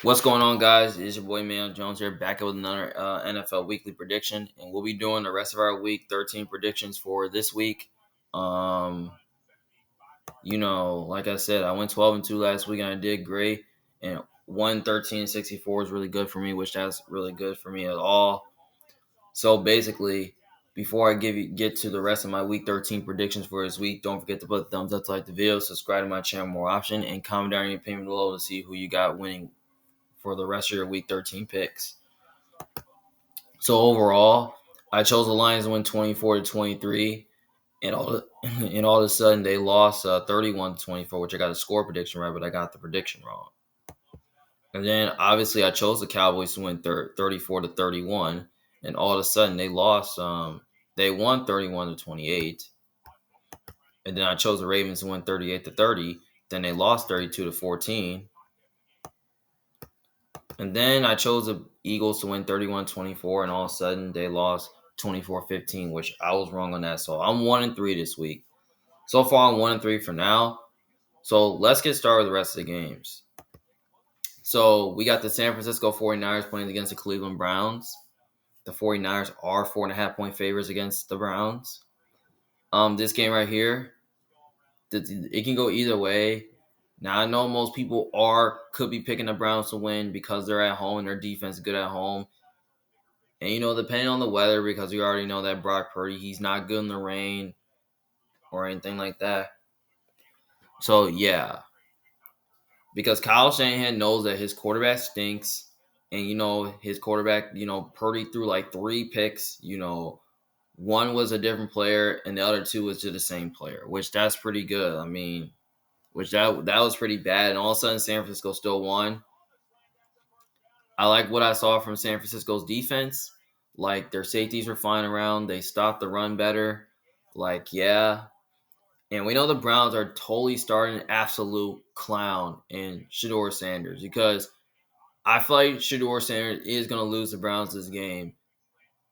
What's going on, guys? It's your boy Mayo Jones here, back with another NFL weekly prediction, and we'll be doing the rest of our week 13 predictions for this week. Um, like I said, I went 12-2 last week, and I did great. And 113-64 is really good for me, which that's really good for me at all. So basically, before I get to the rest of my week 13 predictions for this week, don't forget to put a thumbs up to like the video, subscribe to my channel more option, and comment down your opinion below to see who you got winning for the rest of your week 13 picks. So overall, I chose the Lions to win 24-23, and all of a sudden they lost 31-24, which I got the score prediction right, but I got the prediction wrong. And then obviously I chose the Cowboys to win 34-31, and all of a sudden they lost. They won 31-28, and then I chose the Ravens to win 38-30. Then they lost 32-14. And then I chose the Eagles to win 31-24, and all of a sudden they lost 24-15, which I was wrong on that. So I'm 1-3 this week. So far, I'm 1-3 for now. So let's get started with the rest of the games. So we got the San Francisco 49ers playing against the Cleveland Browns. The 49ers are 4.5-point favorites against the Browns. This game right here, it can go either way. Now I know most people could be picking the Browns to win because they're at home and their defense is good at home. And, depending on the weather, because we already know that Brock Purdy, he's not good in the rain or anything like that. So, yeah. Because Kyle Shanahan knows that his quarterback stinks. And, his quarterback, Purdy threw like 3 picks. One was a different player and the other 2 was to the same player, which that's pretty good. I mean, which that was pretty bad. And all of a sudden, San Francisco still won. I like what I saw from San Francisco's defense. Like, their safeties were flying around. They stopped the run better. Like, yeah. And we know the Browns are totally starting an absolute clown in Shedeur Sanders because I feel like Shedeur Sanders is going to lose the Browns this game.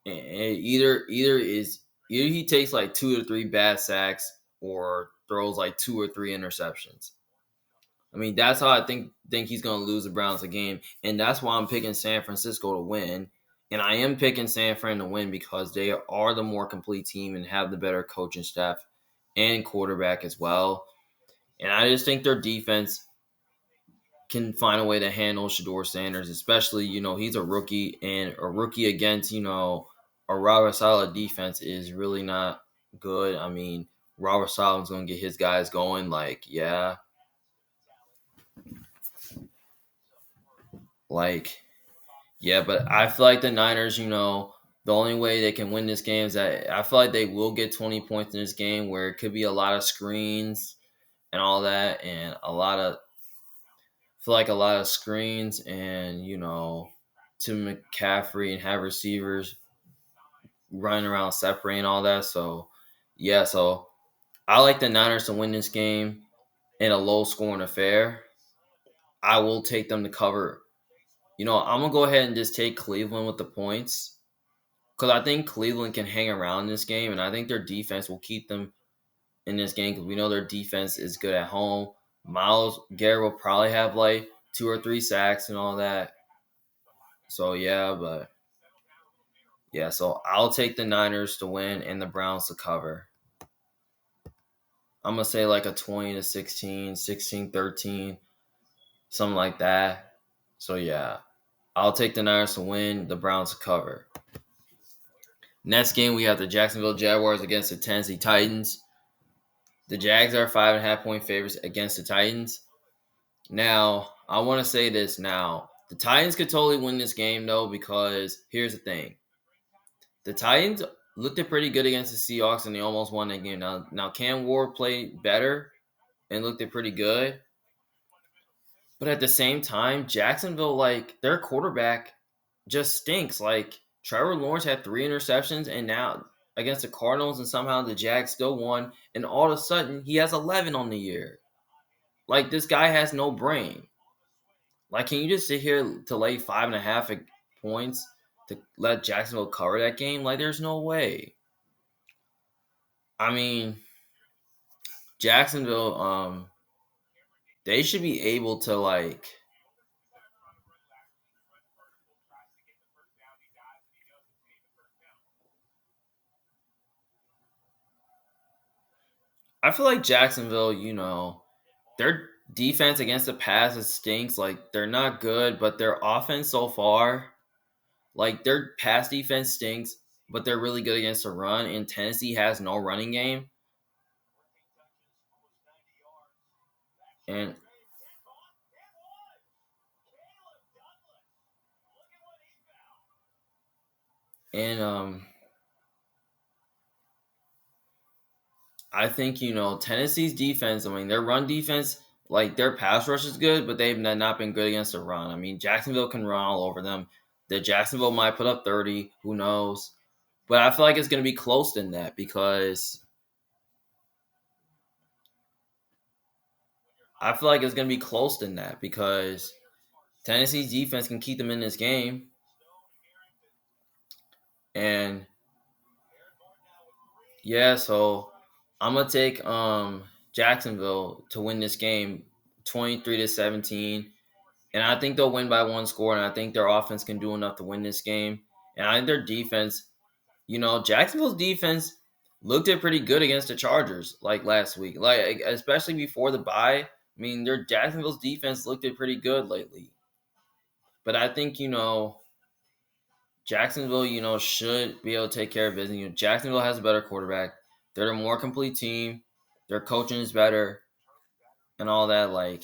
And either he takes like 2 or 3 bad sacks or throws like 2 or 3 interceptions. I mean, that's how I think he's going to lose the Browns a game, and that's why I'm picking San Francisco to win. And I am picking San Fran to win because they are the more complete team and have the better coaching staff and quarterback as well. And I just think their defense can find a way to handle Shedeur Sanders, especially, he's a rookie, and a rookie against, a Robert Saleh defense is really not good. I mean, Robert Saleh's going to get his guys going, like, yeah. Like, yeah, but I feel like the Niners, the only way they can win this game is that I feel like they will get 20 points in this game where it could be a lot of screens and all that, and a lot of screens and, to McCaffrey and have receivers running around separating all that. So, yeah, so I like the Niners to win this game in a low scoring affair. I will take them to cover. I'm going to go ahead and just take Cleveland with the points. Because I think Cleveland can hang around in this game, and I think their defense will keep them in this game because we know their defense is good at home. Myles Garrett will probably have like 2 or 3 sacks and all that. So, so I'll take the Niners to win and the Browns to cover. I'm going to say like a 20-16, 16-13, something like that. So, yeah, I'll take the Niners to win, the Browns to cover. Next game, we have the Jacksonville Jaguars against the Tennessee Titans. The Jags are 5.5-point favorites against the Titans. Now, I want to say this now. The Titans could totally win this game, though, because here's the thing. The Titans looked pretty good against the Seahawks, and they almost won that game. Now Cam Ward played better and looked pretty good. But at the same time, Jacksonville, like, their quarterback just stinks. Like, Trevor Lawrence had 3 interceptions, and now against the Cardinals, and somehow the Jags still won, and all of a sudden, he has 11 on the year. Like, this guy has no brain. Like, can you just sit here to lay 5.5 points to let Jacksonville cover that game? Like, there's no way. I mean, Jacksonville, they should be able to, like, I feel like Jacksonville, their defense against the pass stinks. Like they're not good, but their offense so far, like their pass defense stinks, but they're really good against the run. And Tennessee has no running game, and and I think Tennessee's defense. I mean, their run defense, like their pass rush is good, but they've not been good against the run. I mean, Jacksonville can run all over them. The Jacksonville might put up 30. Who knows? But I feel like it's going to be close than that because I feel like it's going to be close than that because Tennessee's defense can keep them in this game. And yeah, so I'm gonna take Jacksonville to win this game 23-17. And I think they'll win by one score, and I think their offense can do enough to win this game. And I think their defense, Jacksonville's defense looked it pretty good against the Chargers like last week. Like especially before the bye. I mean, their Jacksonville's defense looked it pretty good lately. But I think, Jacksonville, should be able to take care of business. Jacksonville has a better quarterback. They're a more complete team. Their coaching is better and all that. Like,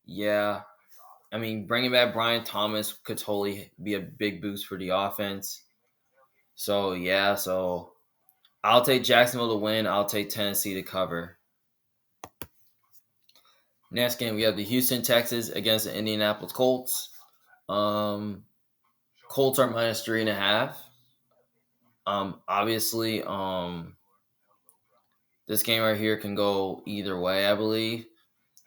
yeah. I mean, bringing back Brian Thomas could totally be a big boost for the offense. So, yeah. So, I'll take Jacksonville to win. I'll take Tennessee to cover. Next game, we have the Houston Texans against the Indianapolis Colts. Colts are minus 3.5. Obviously, this game right here can go either way, I believe.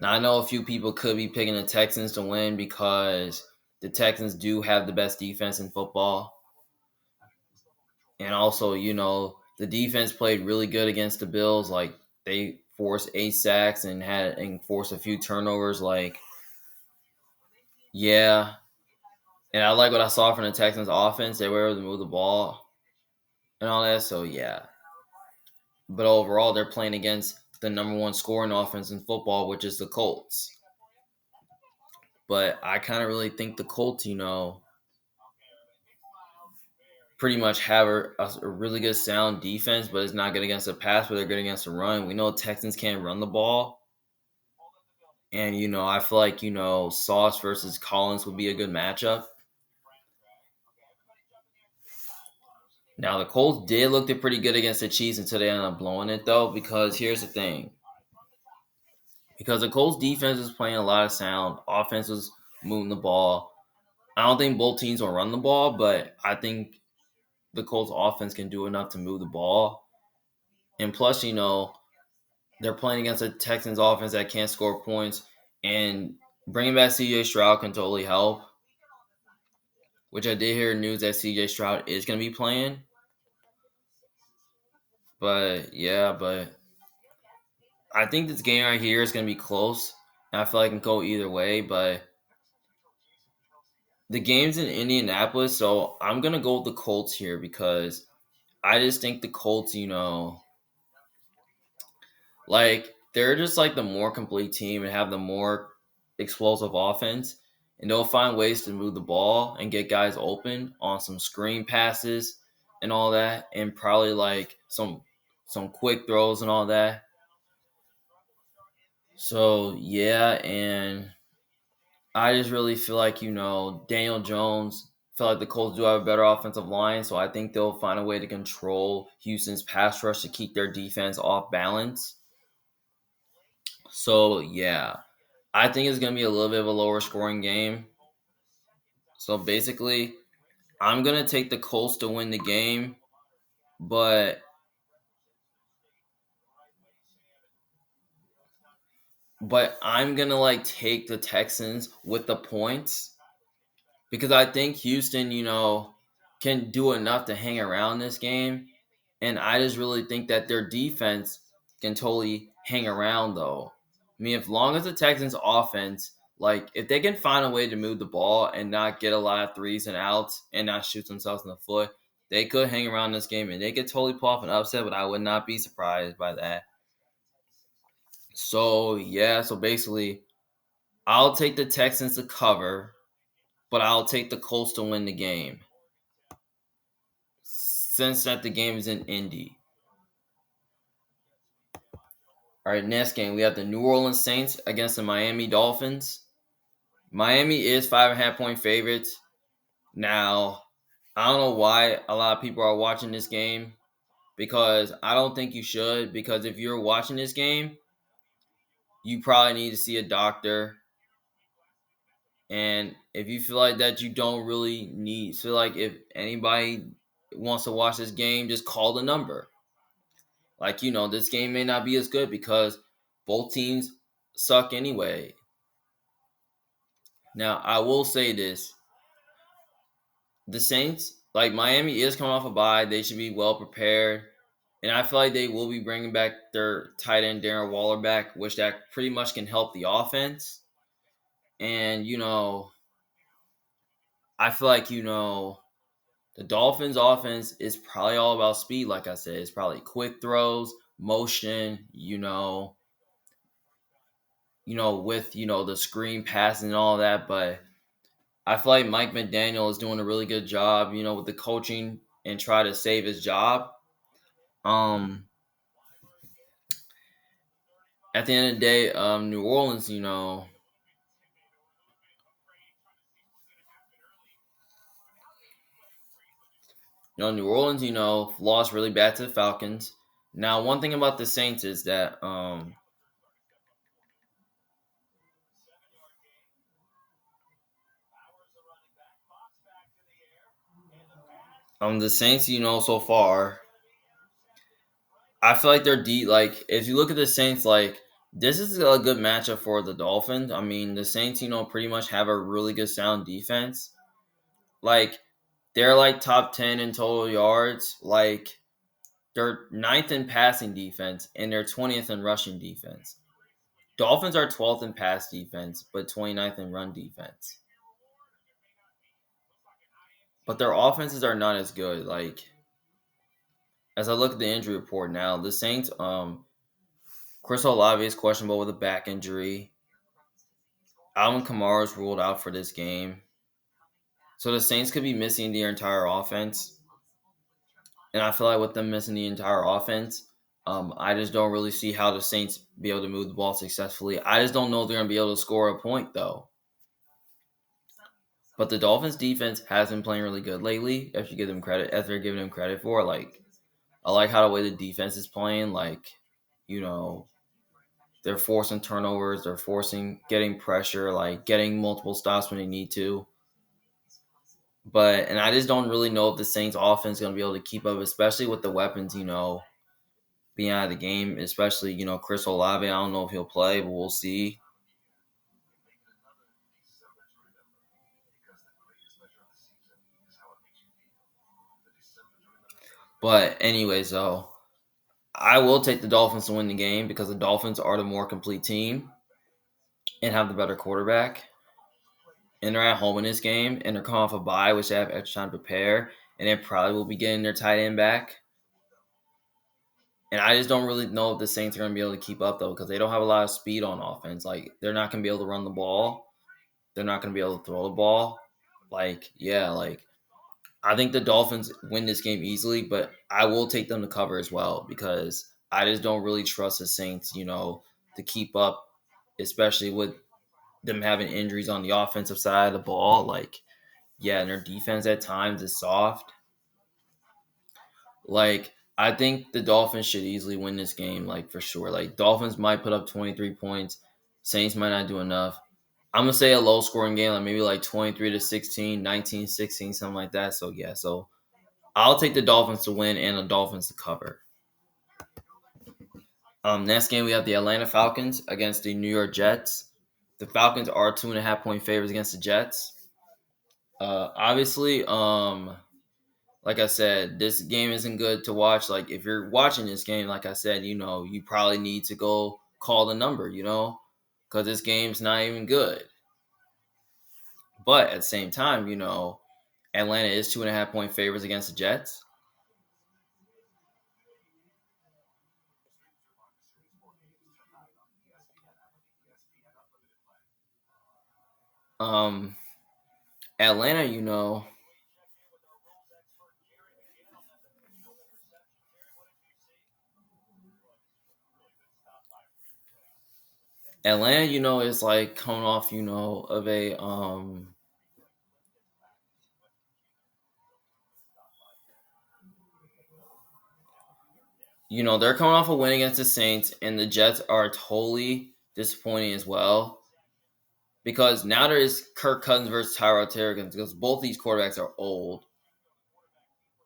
Now, I know a few people could be picking the Texans to win because the Texans do have the best defense in football. And also, the defense played really good against the Bills. Like, they forced 8 sacks and forced a few turnovers. Like, yeah. And I like what I saw from the Texans offense. They were able to move the ball and all that. So, yeah. But overall, they're playing against the number one scoring offense in football, which is the Colts. But I kind of really think the Colts, pretty much have a really good sound defense, but it's not good against the pass, but they're good against the run. We know Texans can't run the ball. And, I feel like, Sauce versus Collins would be a good matchup. Now, the Colts did look pretty good against the Chiefs until they ended up blowing it, though, because here's the thing. Because the Colts defense is playing a lot of sound. Offense was moving the ball. I don't think both teams will run the ball, but I think the Colts offense can do enough to move the ball. And plus, they're playing against a Texans offense that can't score points. And bringing back CJ Stroud can totally help. Which I did hear news that CJ Stroud is going to be playing. But, yeah, I think this game right here is going to be close. And I feel like it can go either way. But the game's in Indianapolis, so I'm going to go with the Colts here because I just think the Colts, like they're just like the more complete team and have the more explosive offense, and they'll find ways to move the ball and get guys open on some screen passes and all that, and probably like some quick throws and all that. So yeah, and I just really feel like Daniel Jones. Feel like the Colts do have a better offensive line, so I think they'll find a way to control Houston's pass rush to keep their defense off balance. So yeah, I think it's going to be a little bit of a lower scoring game. So basically, I'm going to take the Colts to win the game, but I'm going to like take the Texans with the points because I think Houston, can do enough to hang around this game, and I just really think that their defense can totally hang around though. I mean, as long as the Texans offense, like if they can find a way to move the ball and not get a lot of threes and outs and not shoot themselves in the foot, they could hang around this game and they could totally pull off an upset, but I would not be surprised by that. So yeah, so basically, I'll take the Texans to cover, but I'll take the Colts to win the game. Since that the game is in Indy. All right, next game we have the New Orleans Saints against the Miami Dolphins. Miami is 5.5 point favorites. Now, I don't know why a lot of people are watching this game because I don't think you should. Because if you're watching this game, you probably need to see a doctor. And if you feel like that you don't really need, feel like if anybody wants to watch this game, just call the number. Like, this game may not be as good because both teams suck anyway. Now, I will say this. The Saints, like Miami is coming off a bye. They should be well prepared. And I feel like they will be bringing back their tight end Darren Waller back, which that pretty much can help the offense. And, I feel like, the Dolphins offense is probably all about speed, like I said. It's probably quick throws, motion, with, the screen passing and all that. But I feel like Mike McDaniel is doing a really good job, with the coaching and try to save his job. At the end of the day, New Orleans, New Orleans, lost really bad to the Falcons. Now, one thing about the Saints is that the Saints, so far, I feel like they're deep. Like, if you look at the Saints, like, this is a good matchup for the Dolphins. I mean, the Saints, pretty much have a really good sound defense. Like, they're like top 10 in total yards. Like, they're ninth in passing defense, and they're 20th in rushing defense. Dolphins are 12th in pass defense, but 29th in run defense. But their offenses are not as good. Like, as I look at the injury report now, the Saints, Chris Olave is questionable with a back injury. Alvin Kamara is ruled out for this game. So the Saints could be missing their entire offense. And I feel like with them missing the entire offense, I just don't really see how the Saints be able to move the ball successfully. I just don't know if they're going to be able to score a point, though. But the Dolphins defense has been playing really good lately. If you give them credit, as they're giving them credit for, like, I like how the way the defense is playing. Like, they're forcing turnovers, they're getting pressure, like getting multiple stops when they need to. And I just don't really know if the Saints offense is going to be able to keep up, especially with the weapons, being out of the game, especially, Chris Olave. I don't know if he'll play, but we'll see. But anyways, though, I will take the Dolphins to win the game because the Dolphins are the more complete team and have the better quarterback. And they're at home in this game, and they're coming off a bye, which they have extra time to prepare, and they probably will be getting their tight end back. And I just don't really know if the Saints are going to be able to keep up, though, because they don't have a lot of speed on offense. Like, they're not going to be able to run the ball. They're not going to be able to throw the ball. I think the Dolphins win this game easily, but I will take them to cover as well because I just don't really trust the Saints, to keep up, especially with them having injuries on the offensive side of the ball. And their defense at times is soft. I think the Dolphins should easily win this game, for sure. Dolphins might put up 23 points. Saints might not do enough. I'm going to say a low scoring game, maybe 23-16, 19-16, something like that. So I'll take the Dolphins to win and the Dolphins to cover. Next game, we have the Atlanta Falcons against the New York Jets. The Falcons are 2.5 point favorites against the Jets. Obviously, like I said, this game isn't good to watch. If you're watching this game, like I said, you probably need to go call the number, because this game's not even good. But at the same time, Atlanta is 2.5 point favorites against the Jets. Um, Atlanta, is like coming off, of they're coming off a win against the Saints, and the Jets are totally disappointing as well. Because now there is Kirk Cousins versus Tyrod Taylor, because both these quarterbacks are old.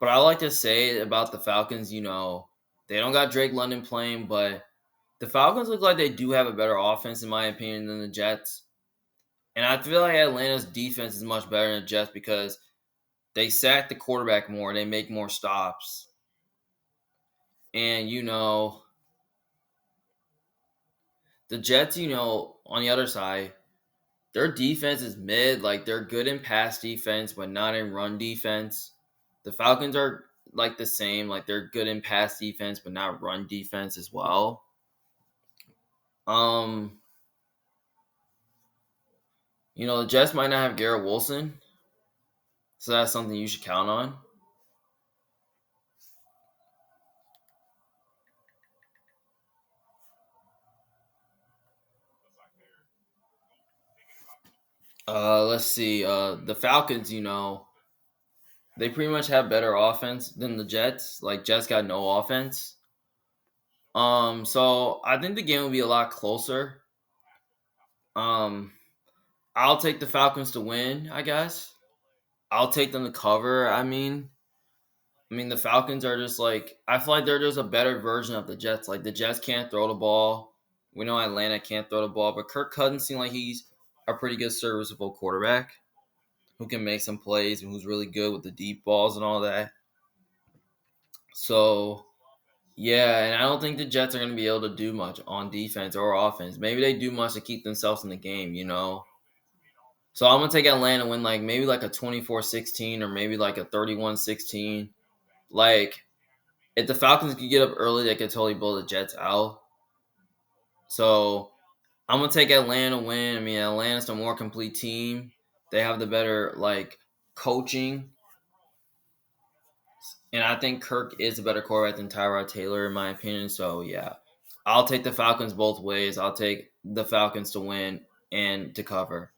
But I like to say about the Falcons, they don't got Drake London playing, but the Falcons look like they do have a better offense, in my opinion, than the Jets. And I feel like Atlanta's defense is much better than the Jets because they sack the quarterback more, they make more stops. And, the Jets, on the other side, their defense is mid. Like, they're good in pass defense, but not in run defense. The Falcons are like the same. Like, they're good in pass defense, but not run defense as well. Um, the Jets might not have Garrett Wilson, so that's something you should count on. Let's see. The Falcons, they pretty much have better offense than the Jets. Like, Jets got no offense. So I think the game will be a lot closer. Um, I'll take the Falcons to win, I guess. I'll take them to cover. I mean, the Falcons are just like, I feel like they're just a better version of the Jets. Like, the Jets can't throw the ball. We know Atlanta can't throw the ball, but Kirk Cousins seems like he's a pretty good serviceable quarterback who can make some plays and who's really good with the deep balls and all that. So, yeah, and I don't think the Jets are going to be able to do much on defense or offense. Maybe they do much to keep themselves in the game. So I'm going to take Atlanta win like maybe like a 24-16 or maybe like a 31-16. Like, if the Falcons could get up early, they could totally blow the Jets out. So I'm gonna take Atlanta win. I mean, Atlanta's the more complete team. They have the better like coaching, and I think Kirk is a better quarterback than Tyrod Taylor, in my opinion. So yeah, I'll take the Falcons both ways. I'll take the Falcons to win and to cover.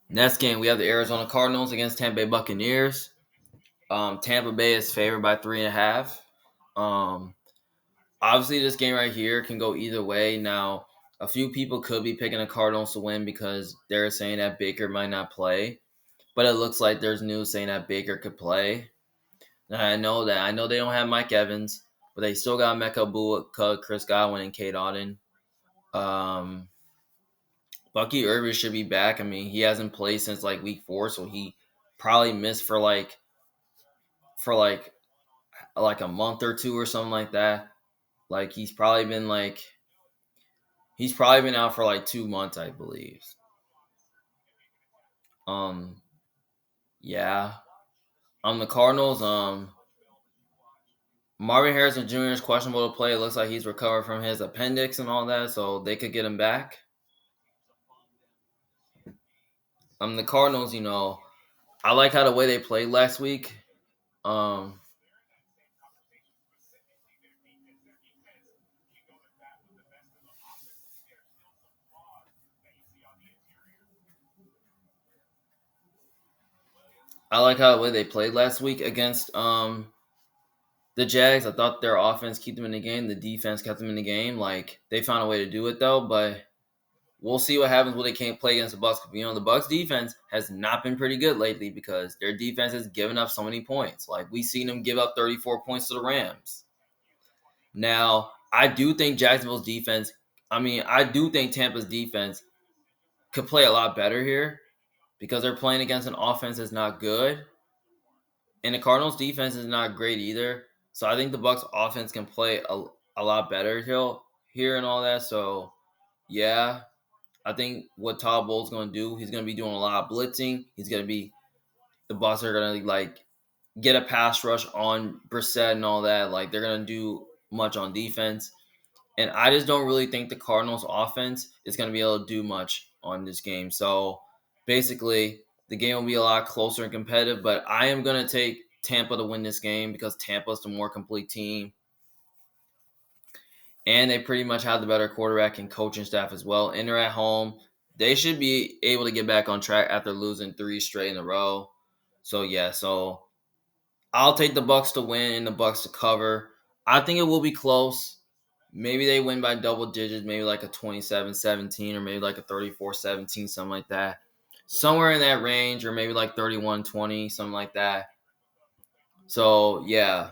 Next game, we have the Arizona Cardinals against Tampa Bay Buccaneers. Tampa Bay is favored by 3.5. Um, Obviously, this game right here can go either way. Now, a few people could be picking the Cardinals to win because they're saying that Baker might not play, but it looks like there's news saying that Baker could play. And I know that. I know they don't have Mike Evans, but they still got Mecca Booker, Chris Godwin, and Kate Auden. Um, Bucky Irving should be back. I mean, he hasn't played since like week 4, so he probably missed for like a month or two or something like that. Like he's probably been out for like 2 months, I believe. Um, yeah. The Cardinals, Marvin Harrison Jr. is questionable to play. It looks like he's recovered from his appendix and all that, so they could get him back. The Cardinals, I like how the way they played last week. Um, I like how the way they played last week against the Jags. I thought their offense kept them in the game. The defense kept them in the game. Like, they found a way to do it though, but we'll see what happens when they can't play against the Bucks. The Bucks defense has not been pretty good lately because their defense has given up so many points. Like, we seen them give up 34 points to the Rams. Now, I do think Jacksonville's defense. I do think Tampa's defense could play a lot better here because they're playing against an offense that's not good, and the Cardinals' defense is not great either. So I think the Bucks' offense can play a lot better here and all that. So yeah, I think what Todd Bowles going to do, he's going to be doing a lot of blitzing. The Bucs are going to like get a pass rush on Brissett and all that. Like, they're going to do much on defense. And I just don't really think the Cardinals offense is going to be able to do much on this game. So basically, the game will be a lot closer and competitive, but I am going to take Tampa to win this game because Tampa's the more complete team. And they pretty much have the better quarterback and coaching staff as well. And they're at home. They should be able to get back on track after losing 3 straight in a row. So yeah, so I'll take the Bucks to win and the Bucks to cover. I think it will be close. Maybe they win by double digits, maybe like a 27-17 or maybe like a 34-17, something like that. Somewhere in that range, or maybe like 31-20, something like that. So yeah,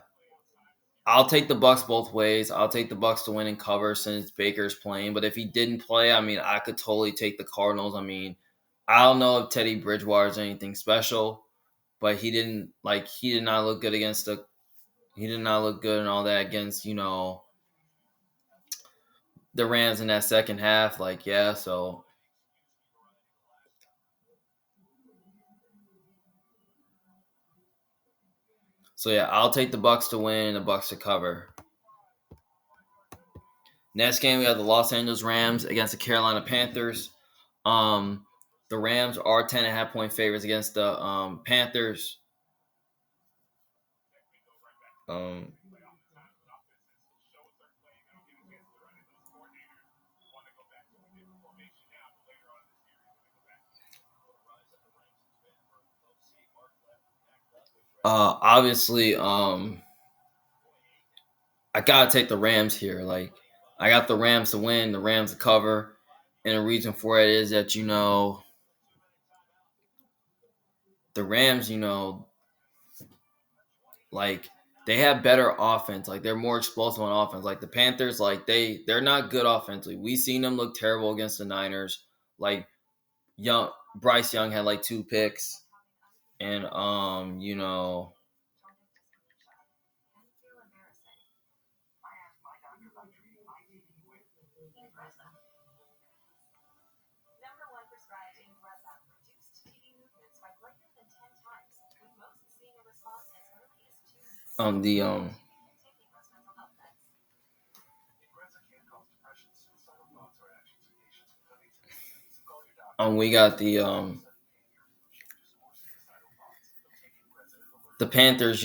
I'll take the Bucks both ways. I'll take the Bucks to win and cover since Baker's playing. But if he didn't play, I mean, I could totally take the Cardinals. I mean, I don't know if Teddy Bridgewater is anything special, but he did not look good he did not look good and all that against, the Rams in that second half. Like, yeah, so yeah, I'll take the Bucks to win and the Bucks to cover. Next game, we have the Los Angeles Rams against the Carolina Panthers. Um, the Rams are 10.5 point favorites against the Panthers. Um, Obviously, I gotta take the Rams here. Like, I got the Rams to win, the Rams to cover, and the reason for it is that the Rams, like they have better offense. Like they're more explosive on offense. Like the Panthers, like they're not good offensively. We seen them look terrible against the Niners. Like young Bryce Young had like 2 picks, and the we got the Panthers.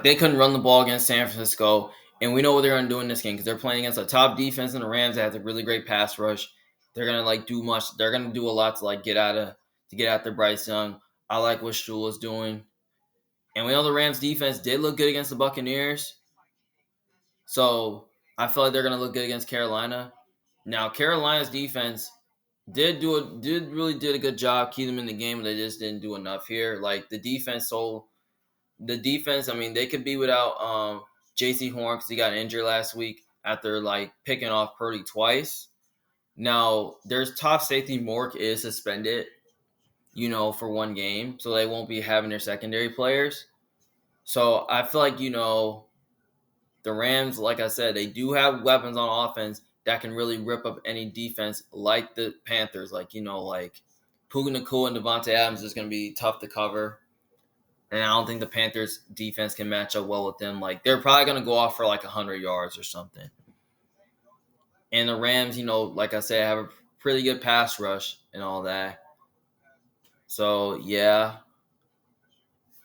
They couldn't run the ball against San Francisco, and we know what they're gonna do in this game because they're playing against a top defense in the Rams that has a really great pass rush. They're gonna do much. They're gonna do a lot to get after Bryce Young. I like what Shula is doing, and we know the Rams defense did look good against the Buccaneers, so I feel like they're gonna look good against Carolina. Now Carolina's defense did a good job keeping them in the game, but they just didn't do enough here. Like the defense, I mean, they could be without J.C. Horn because he got injured last week after like picking off Purdy twice. Now, there's top safety Mork is suspended, for 1 game, so they won't be having their secondary players. So I feel like the Rams, like I said, they do have weapons on offense that can really rip up any defense, like the Panthers. Like Puka Nacua and Devontae Adams is going to be tough to cover. And I don't think the Panthers defense can match up well with them. Like they're probably gonna go off for like 100 yards or something. And the Rams, like I said, have a pretty good pass rush and all that. So yeah.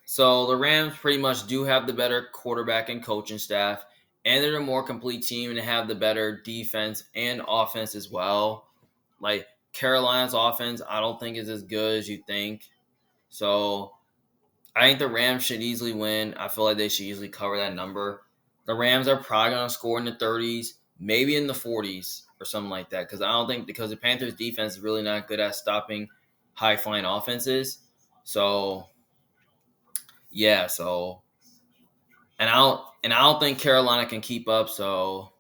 So the Rams pretty much do have the better quarterback and coaching staff, and they're a more complete team and they have the better defense and offense as well. Like Carolina's offense, I don't think is as good as you think. So I think the Rams should easily win. I feel like they should easily cover that number. The Rams are probably going to score in the 30s, maybe in the 40s or something like that. Because the Panthers defense is really not good at stopping high flying offenses. So yeah, and I don't think Carolina can keep up. So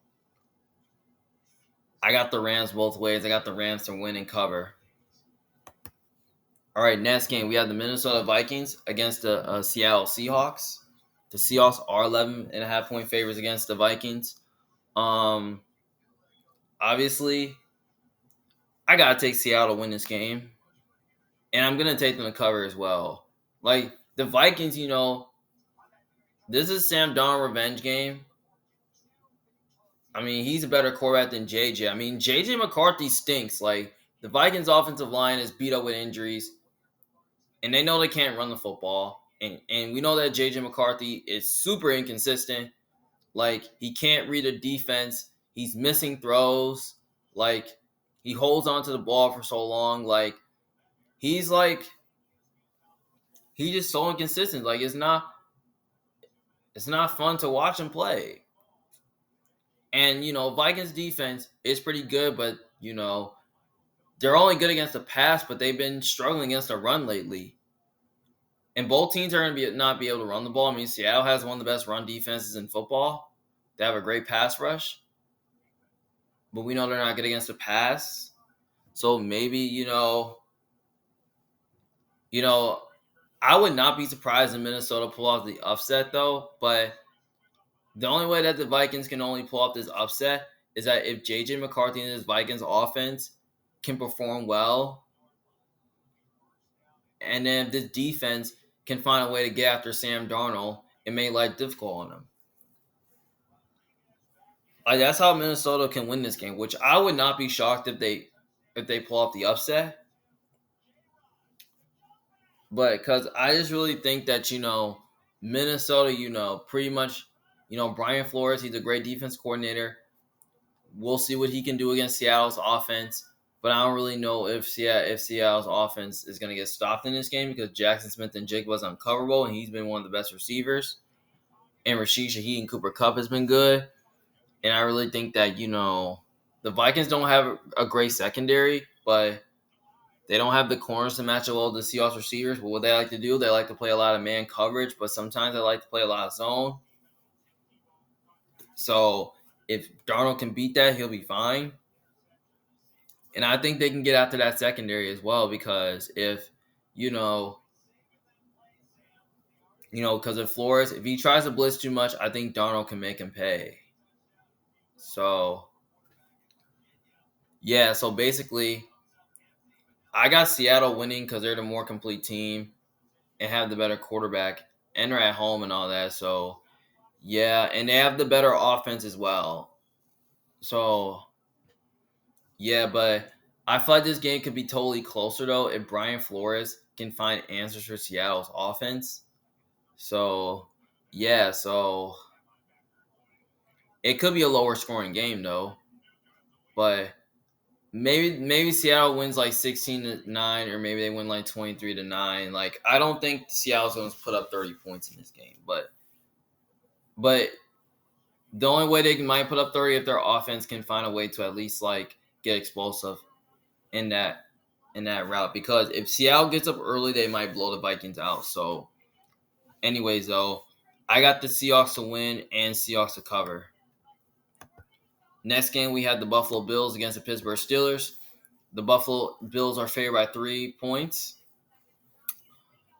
I got the Rams both ways. I got the Rams to win and cover. All right, next game we have the Minnesota Vikings against the Seattle Seahawks. The Seahawks are 11.5 point favorites against the Vikings. Um, Obviously, I gotta take Seattle to win this game. and I'm gonna take them to cover as well. Like the Vikings, this is Sam Darnold revenge game. I mean, he's a better quarterback than JJ. I mean, JJ McCarthy stinks. Like the Vikings offensive line is beat up with injuries, and they know they can't run the football. And we know that JJ McCarthy is super inconsistent. Like he can't read a defense. He's missing throws. Like he holds onto the ball for so long. He's like he's just so inconsistent. Like it's not fun to watch him play. And Vikings defense is pretty good, but they're only good against the pass, but they've been struggling against the run lately. And both teams are going to not be able to run the ball. I mean, Seattle has one of the best run defenses in football. They have a great pass rush, but we know they're not good against the pass. So maybe I would not be surprised if Minnesota pull off the upset though. But the only way that the Vikings can only pull off this upset is that if JJ McCarthy and his Vikings offense can perform well, and then if this defense can find a way to get after Sam Darnold, it may life difficult on him. That's how Minnesota can win this game, which I would not be shocked if they pull off the upset. But because I just really think that Minnesota, pretty much, Brian Flores, he's a great defense coordinator. We'll see what he can do against Seattle's offense. But I don't really know if Seattle's offense is going to get stopped in this game because Jackson Smith and Jake was uncoverable, and he's been one of the best receivers. And Rashid Shaheed and Cooper Kupp has been good. And I really think that, the Vikings don't have a great secondary, but they don't have the corners to match up well with the Seahawks receivers. But what they like to do, they like to play a lot of man coverage, but sometimes they like to play a lot of zone. So if Darnold can beat that, he'll be fine. And I think they can get after that secondary as well because if because if Flores, if he tries to blitz too much, I think Darnold can make him pay. So, yeah, so basically, I got Seattle winning because they're the more complete team and have the better quarterback and they're at home and all that. So, yeah, and they have the better offense as well. So, yeah, but I feel like this game could be totally closer, though, if Brian Flores can find answers for Seattle's offense. So, yeah, so it could be a lower scoring game, though. But maybe Seattle wins like 16-9, or maybe they win like 23-9. Like I don't think Seattle's going to put up 30 points in this game, but the only way they might put up 30 if their offense can find a way to at least like get explosive in that route. Because if Seattle gets up early, they might blow the Vikings out. So, anyways, though, I got the Seahawks to win and Seahawks to cover. Next game, we had the Buffalo Bills against the Pittsburgh Steelers. The Buffalo Bills are favored by 3 points.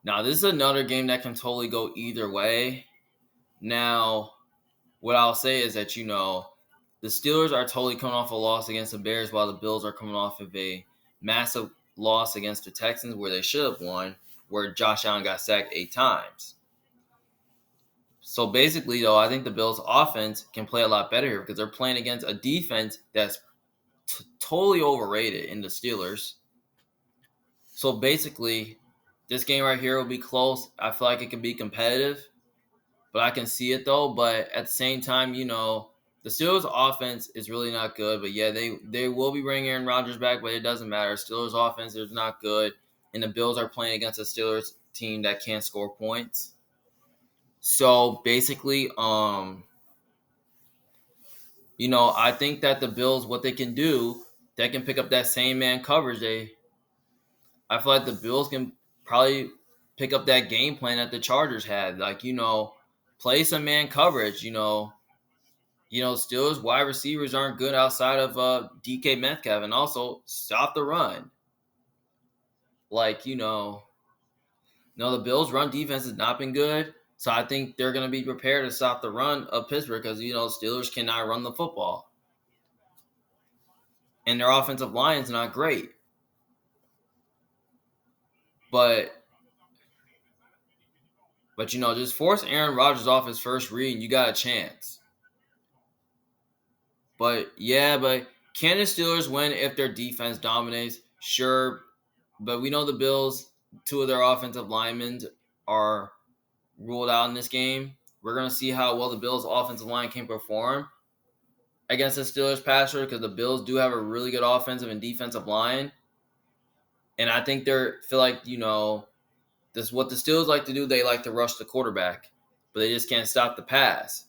Now, this is another game that can totally go either way. Now, what I'll say is that, the Steelers are totally coming off a loss against the Bears while the Bills are coming off of a massive loss against the Texans where they should have won, where Josh Allen got sacked 8 times. So basically, though, I think the Bills' offense can play a lot better here because they're playing against a defense that's totally overrated in the Steelers. So basically, this game right here will be close. I feel like it can be competitive, but I can see it though. But at the same time, the Steelers' offense is really not good. But yeah, they will be bringing Aaron Rodgers back, but it doesn't matter. Steelers' offense is not good, and the Bills are playing against a Steelers team that can't score points. So basically, I think that the Bills, what they can do, they can pick up that same man coverage. I feel like the Bills can probably pick up that game plan that the Chargers had. Like, play some man coverage. Steelers wide receivers aren't good outside of DK Metcalf, and also stop the run. Like, the Bills' run defense has not been good. So I think they're going to be prepared to stop the run of Pittsburgh because, Steelers cannot run the football. And their offensive line is not great. But just force Aaron Rodgers off his first read and you got a chance. But can the Steelers win if their defense dominates? Sure. But we know the Bills, 2 of their offensive linemen are ruled out in this game. We're going to see how well the Bills' offensive line can perform against the Steelers pass rush because the Bills do have a really good offensive and defensive line. And I think feel like, this is what the Steelers like to do. They like to rush the quarterback, but they just can't stop the pass.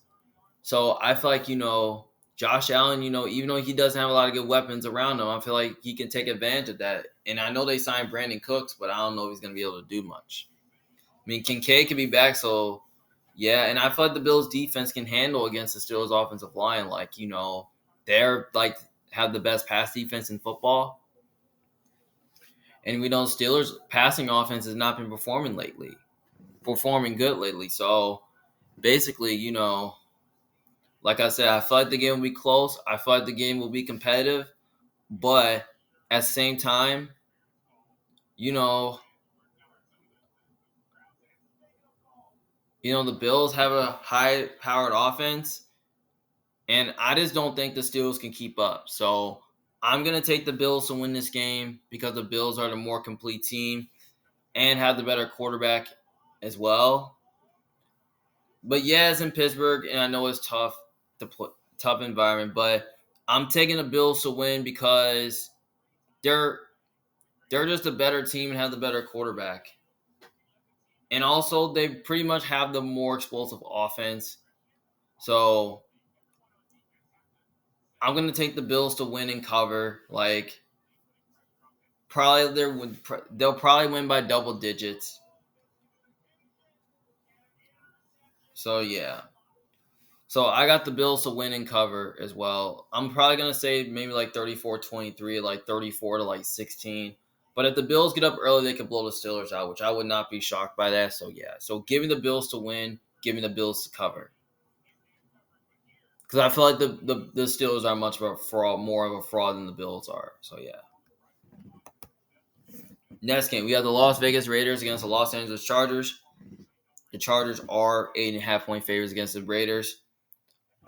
So I feel like, Josh Allen, even though he doesn't have a lot of good weapons around him, I feel like he can take advantage of that. And I know they signed Brandon Cooks, but I don't know if he's going to be able to do much. I mean, Kincaid could be back, so yeah. And I feel like the Bills' defense can handle against the Steelers' offensive line. Like, they're have the best pass defense in football. And we know Steelers' passing offense has not been performing good lately. So basically, like I said, I feel like the game will be close. I feel like the game will be competitive. But at the same time, the Bills have a high-powered offense. And I just don't think the Steelers can keep up. So I'm going to take the Bills to win this game because the Bills are the more complete team and have the better quarterback as well. But yeah, it's in Pittsburgh, and I know it's tough environment, but I'm taking the Bills to win because they're just a better team and have the better quarterback. And also, they pretty much have the more explosive offense. So I'm going to take the Bills to win and cover. They'll probably win by double digits. So, yeah. So, I got the Bills to win and cover as well. I'm probably going to say maybe 34-23, 34-16. But if the Bills get up early, they could blow the Steelers out, which I would not be shocked by that. So, yeah. So, give me the Bills to win. Give me the Bills to cover. Because I feel like the Steelers are much of a fraud, more of a fraud than the Bills are. So, yeah. Next game, we have the Las Vegas Raiders against the Los Angeles Chargers. The Chargers are 8.5-point favorites against the Raiders.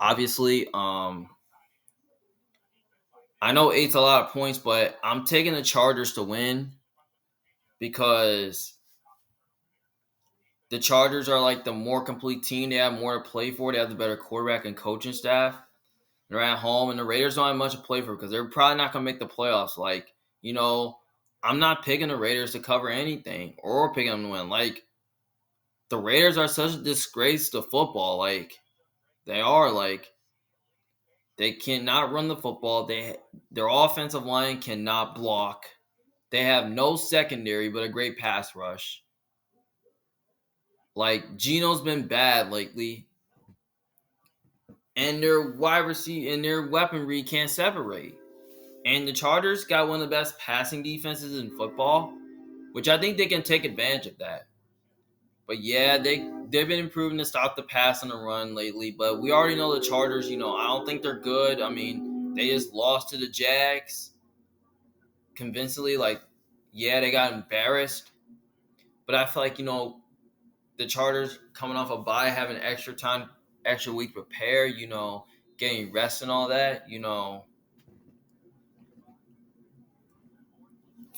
Obviously, I know 8's a lot of points, but I'm taking the Chargers to win because the Chargers are the more complete team. They have more to play for. They have the better quarterback and coaching staff. They're at home, and the Raiders don't have much to play for because they're probably not going to make the playoffs. I'm not picking the Raiders to cover anything or picking them to win. The Raiders are such a disgrace to football. They are. They cannot run the football. Their offensive line cannot block. They have no secondary but a great pass rush. Geno's been bad lately. And their wide receiver and their weaponry can't separate. And the Chargers got one of the best passing defenses in football, which I think they can take advantage of that. But yeah, they've been improving to stop the pass and the run lately. But we already know the Chargers, I don't think they're good. I mean, they just lost to the Jags convincingly. They got embarrassed. But I feel like, the Chargers coming off a bye, having extra week prepare, getting rest and all that, feel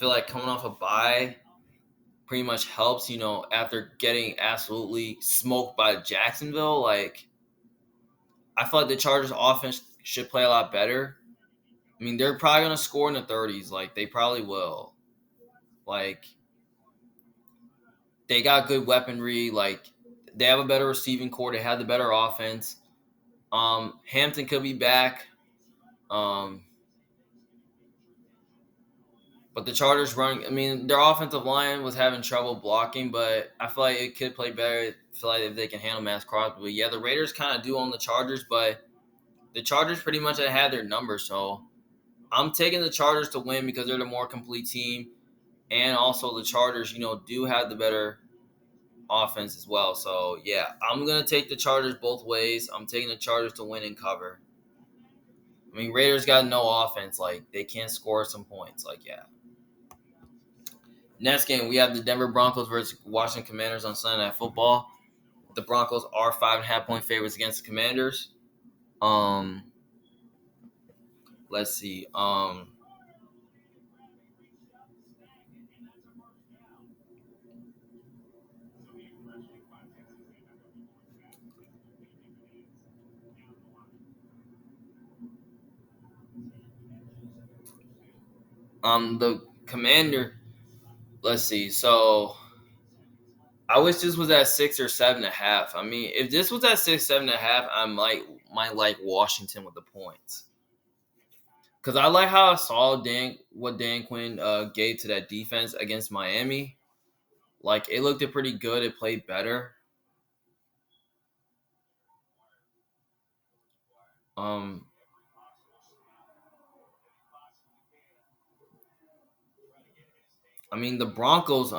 like coming off a bye pretty much helps, after getting absolutely smoked by Jacksonville. I feel like the Chargers offense should play a lot better. I mean, they're probably going to score in the 30s. They probably will. They got good weaponry. They have a better receiving core. They have the better offense. Hampton could be back. But the Chargers their offensive line was having trouble blocking, but I feel like it could play better. I feel like if they can handle Max Crosby. But yeah, the Raiders kind of do own the Chargers, but the Chargers pretty much had their number. So I'm taking the Chargers to win because they're the more complete team. And also the Chargers, do have the better offense as well. So yeah, I'm going to take the Chargers both ways. I'm taking the Chargers to win and cover. I mean, Raiders got no offense. They can't score some points. Yeah. Next game, we have the Denver Broncos versus Washington Commanders on Sunday Night Football. The Broncos are 5.5-point favorites against the Commanders. Um, let's see. The Commander. Let's see. So I wish this was at 6 or 7.5. I mean, if this was at 6, 7.5, I might like Washington with the points. Cause I like how I saw what Dan Quinn gave to that defense against Miami. Like it looked pretty good. It played better. Um, I mean the Broncos.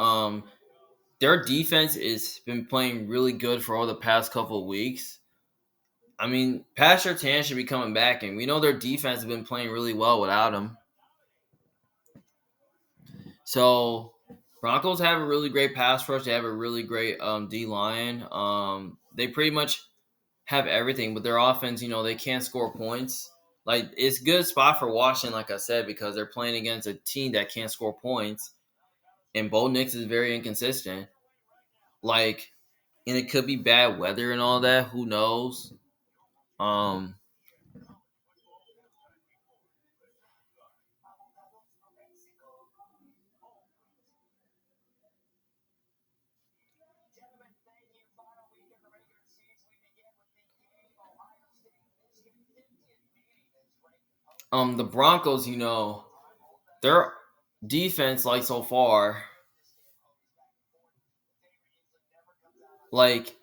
Their defense has been playing really good for all the past couple of weeks. I mean, Pat Surtain should be coming back, and we know their defense has been playing really well without him. So Broncos have a really great pass rush. They have a really great D line. They pretty much have everything, but their offense, they can't score points. Like it's a good spot for Washington, like I said, because they're playing against a team that can't score points, and Bo Nix is very inconsistent. Like, and it could be bad weather and all that. Who knows? Um, the Broncos, their defense, like so far, like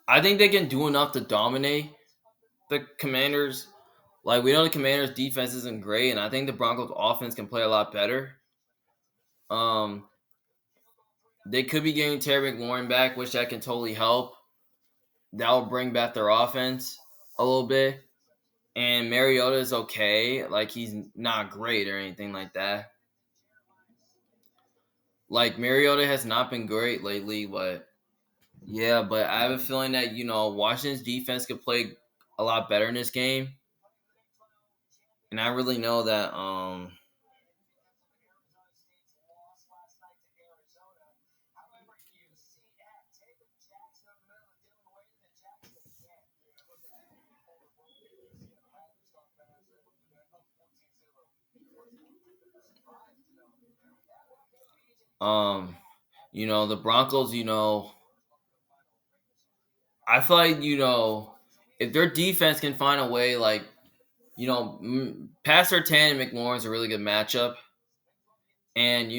I think they can do enough to dominate the Commanders. Like we know the Commanders' defense isn't great, and I think the Broncos' offense can play a lot better. Um, they could be getting Terry McLaurin back, which that can totally help. That will bring back their offense a little bit. And Mariota is okay. Like he's not great or anything like that. Like Mariota has not been great lately, but yeah, but I have a feeling that Washington's defense could play a lot better in this game, and I really know that. Um, the Broncos. I feel like if their defense can find a way, like Pastor Tan and McLaurin is a really good matchup, and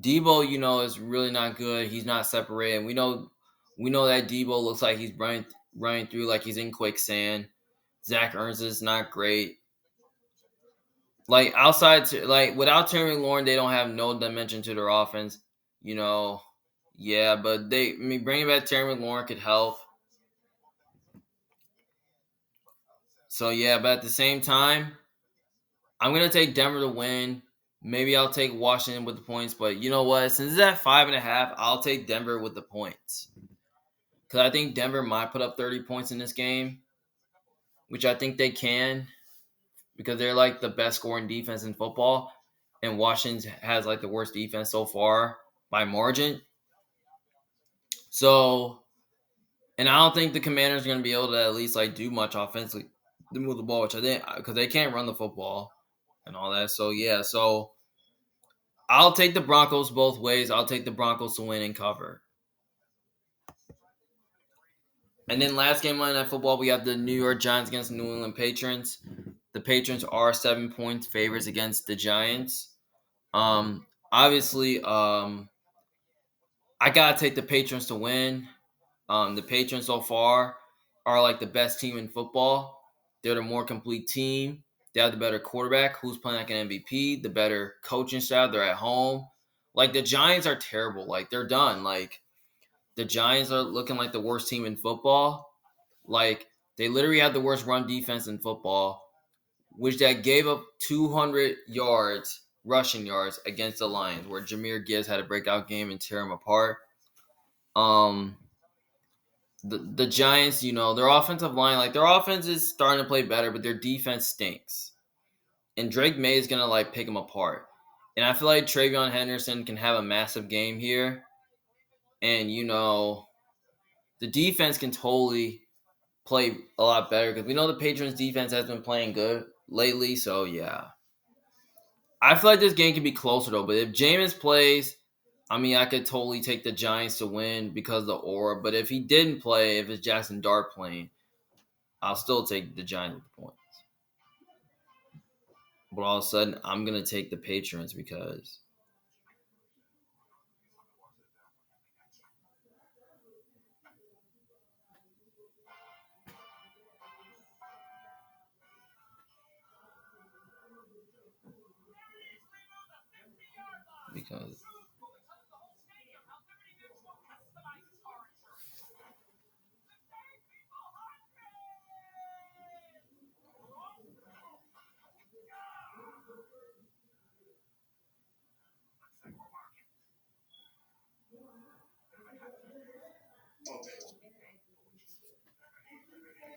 Debo, is really not good. He's not separating. We know that Debo looks like he's running through like he's in quicksand. Zach Ertz is not great. Like like without Terry McLaurin, they don't have no dimension to their offense. You know, yeah, but bringing back Terry McLaurin could help. So yeah, but at the same time, I'm gonna take Denver to win. Maybe I'll take Washington with the points, but you know what? Since it's at 5.5, I'll take Denver with the points because I think Denver might put up 30 points in this game, which I think they can because they're like the best scoring defense in football, and Washington has like the worst defense so far by margin. So, and I don't think the Commanders are going to be able to at least like do much offensively to move the ball, which I think because they can't run the football and all that. So yeah, so I'll take the Broncos both ways. I'll take the Broncos to win and cover. And then last game Monday Night Football, we have the New York Giants against the New England Patriots. The Patriots are 7-point favorites against the Giants. Obviously, I gotta take the Patriots to win. The Patriots so far are like the best team in football. They're the more complete team. They have the better quarterback who's playing like an MVP, the better coaching staff. They're at home. Like the Giants are terrible. Like they're done. Like the Giants are looking like the worst team in football. Like they literally had the worst run defense in football, which that gave up 200 yards rushing yards against the Lions, where Jahmyr Gibbs had a breakout game and tear him apart. Um, the Giants, their offensive line, their offense is starting to play better, but their defense stinks. And Drake May is gonna pick them apart. And I feel like Travion Henderson can have a massive game here. And the defense can totally play a lot better because we know the Patriots defense has been playing good lately. So yeah. I feel like this game can be closer though, but if Jameis plays, I could totally take the Giants to win because of the aura. But if he didn't play, if it's Jackson Dart playing, I'll still take the Giants with the points. But all of a sudden, I'm gonna take the Patriots because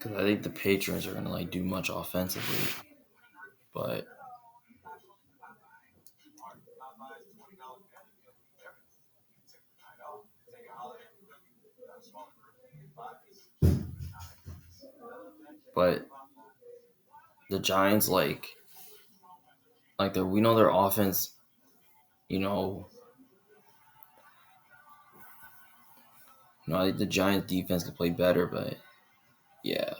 because I think the Patriots are gonna do much offensively, but the Giants we know their offense, I think the Giants defense could play better, but yeah.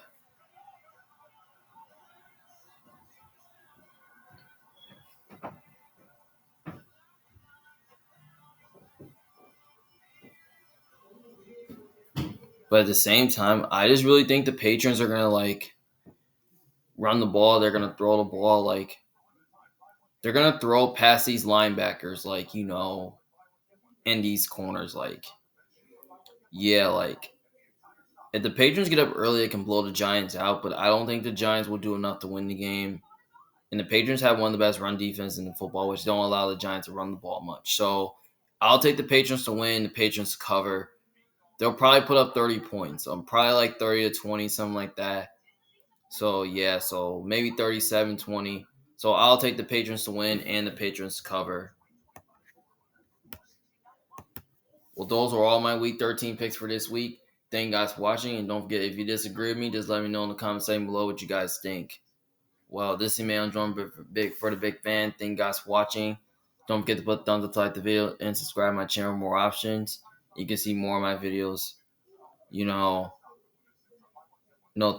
But at the same time, I just really think the Patriots are gonna run the ball. They're gonna throw the ball. They're gonna throw past these linebackers, and these corners. Yeah, if the Patriots get up early, it can blow the Giants out. But I don't think the Giants will do enough to win the game. And the Patriots have one of the best run defenses in football, which don't allow the Giants to run the ball much. So I'll take the Patriots to win. The Patriots to cover. They'll probably put up 30 points. Probably 30 to 20, something like that. So, yeah, so maybe 37-20. So I'll take the Patriots to win and the Patriots to cover. Well, those are all my Week 13 picks for this week. Thank you guys for watching. And don't forget, if you disagree with me, just let me know in the comment section below what you guys think. Well, this is Emmanuel Jordan for the Big Fan. Thank you guys for watching. Don't forget to put thumbs up to like the video and subscribe to my channel for more options. You can see more of my videos,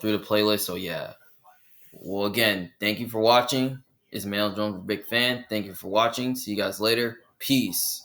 through the playlist. So, yeah. Well, again, thank you for watching. It's Emmanuel Jordan for Big Fan. Thank you for watching. See you guys later. Peace.